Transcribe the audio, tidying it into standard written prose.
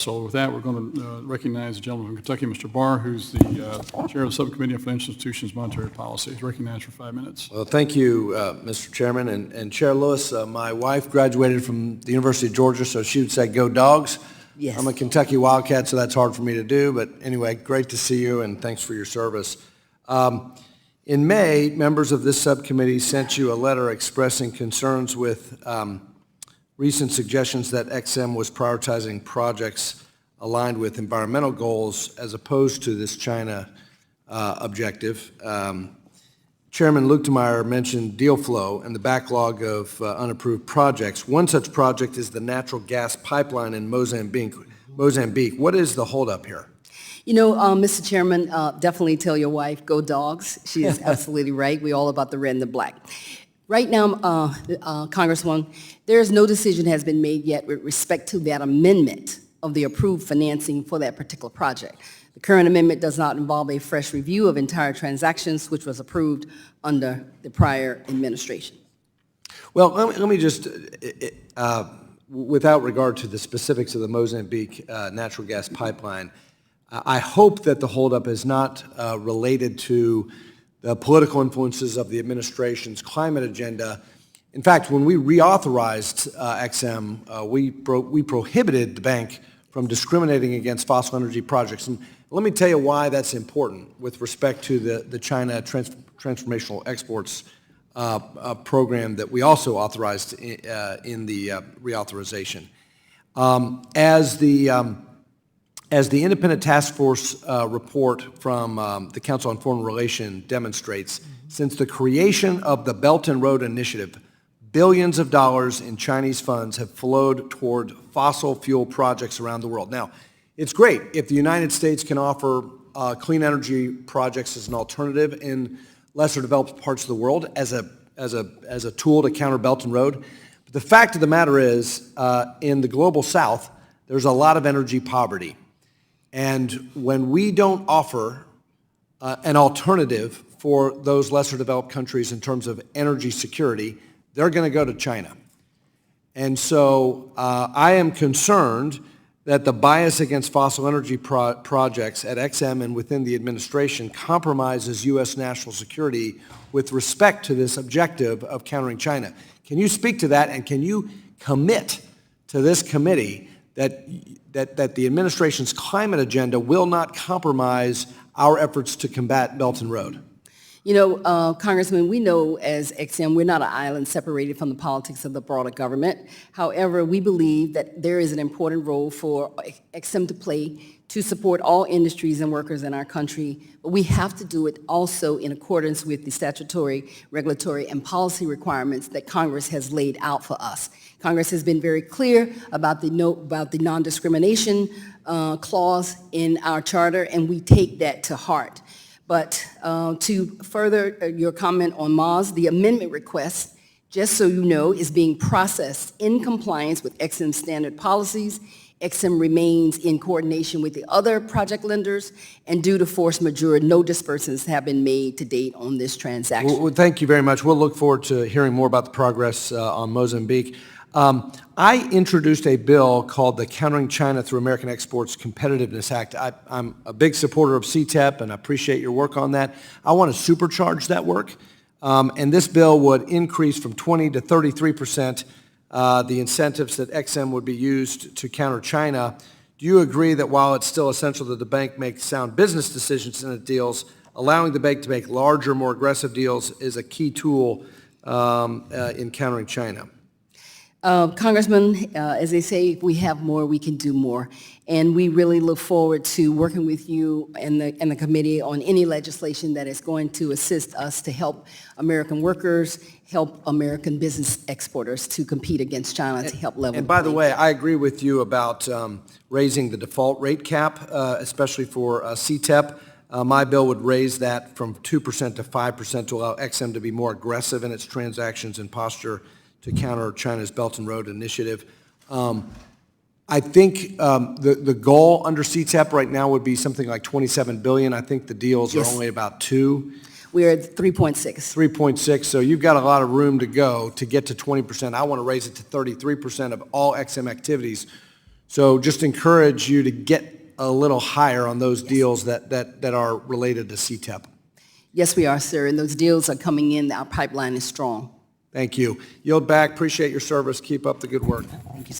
So with that, we're going to recognize the gentleman from Kentucky, Mr. Barr, who's the chair of the Subcommittee on Financial Institutions Monetary Policy. He's recognized for 5 minutes. Well, thank you, Mr. Chairman. And Chair Lewis, my wife graduated from the University of Georgia, so she would say, "Go Dogs." Yes. I'm a Kentucky Wildcat, so that's hard for me to do. But anyway, great to see you, and thanks for your service. In May, members of this subcommittee sent you a letter expressing concerns with recent suggestions that XM was prioritizing projects aligned with environmental goals as opposed to this China objective. Chairman Luetkemeyer mentioned deal flow and the backlog of unapproved projects. One such project is the natural gas pipeline in Mozambique. What is the holdup here? You know, Mr. Chairman, definitely tell your wife, go Dogs. She is absolutely right. We're all about the red and the black. Right now, Congresswoman, there is no decision has been made yet with respect to that amendment of the approved financing for that particular project. The current amendment does not involve a fresh review of entire transactions, which was approved under the prior administration. Well, let me just, without regard to the specifics of the Mozambique natural gas pipeline, I hope that the holdup is not related to the political influences of the administration's climate agenda. In fact, when we reauthorized XM, we prohibited the bank from discriminating against fossil energy projects. And let me tell you why that's important with respect to the China Transformational Exports program that we also authorized in the reauthorization. As the independent task force report from the Council on Foreign Relations demonstrates, since the creation of the Belt and Road Initiative, billions of dollars in Chinese funds have flowed toward fossil fuel projects around the world. Now, it's great if the United States can offer clean energy projects as an alternative in lesser developed parts of the world as a tool to counter Belt and Road. But the fact of the matter is, in the global South, there's a lot of energy poverty. And when we don't offer an alternative for those lesser developed countries in terms of energy security, they're going to go to China. And so I am concerned that the bias against fossil energy projects at XM and within the administration compromises U.S. national security with respect to this objective of countering China. Can you speak to that, and can you commit to this committee that the administration's climate agenda will not compromise our efforts to combat Belt and Road? You know, Congressman, we know as XM, we're not an island separated from the politics of the broader government. However, we believe that there is an important role for XM to play to support all industries and workers in our country, but we have to do it also in accordance with the statutory, regulatory, and policy requirements that Congress has laid out for us. Congress has been very clear about the non-discrimination clause in our charter, and we take that to heart. But to further your comment on Moz, the amendment request, just so you know, is being processed in compliance with XM's standard policies. XM remains in coordination with the other project lenders, and due to force majeure, no disbursements have been made to date on this transaction. Well, thank you very much. We'll look forward to hearing more about the progress on Mozambique. I introduced a bill called the Countering China Through American Exports Competitiveness Act. I'm a big supporter of CTEP, and I appreciate your work on that. I want to supercharge that work, and this bill would increase from 20 to 33% the incentives that XM would be used to counter China. Do you agree that while it's still essential that the bank make sound business decisions in its deals, allowing the bank to make larger, more aggressive deals is a key tool in countering China? Congressman, as they say, if we have more, we can do more. And we really look forward to working with you and the committee on any legislation that is going to assist us to help American workers, help American business exporters to compete against China to help level. And by the way, I agree with you about raising the default rate cap, especially for CTEP. My bill would raise that from 2% to 5% to allow XM to be more aggressive in its transactions and posture to counter China's Belt and Road Initiative. I think the goal under CTEP right now would be something like $27 billion. I think the deals are only about $2 billion. We're at 3.6. 3.6, so you've got a lot of room to go to get to 20%. I want to raise it to 33% of all XM activities. So just encourage you to get a little higher on those deals that are related to CTEP. Yes, we are, sir, and those deals are coming in. Our pipeline is strong. Thank you. Yield back. Appreciate your service. Keep up the good work. Thank you, sir.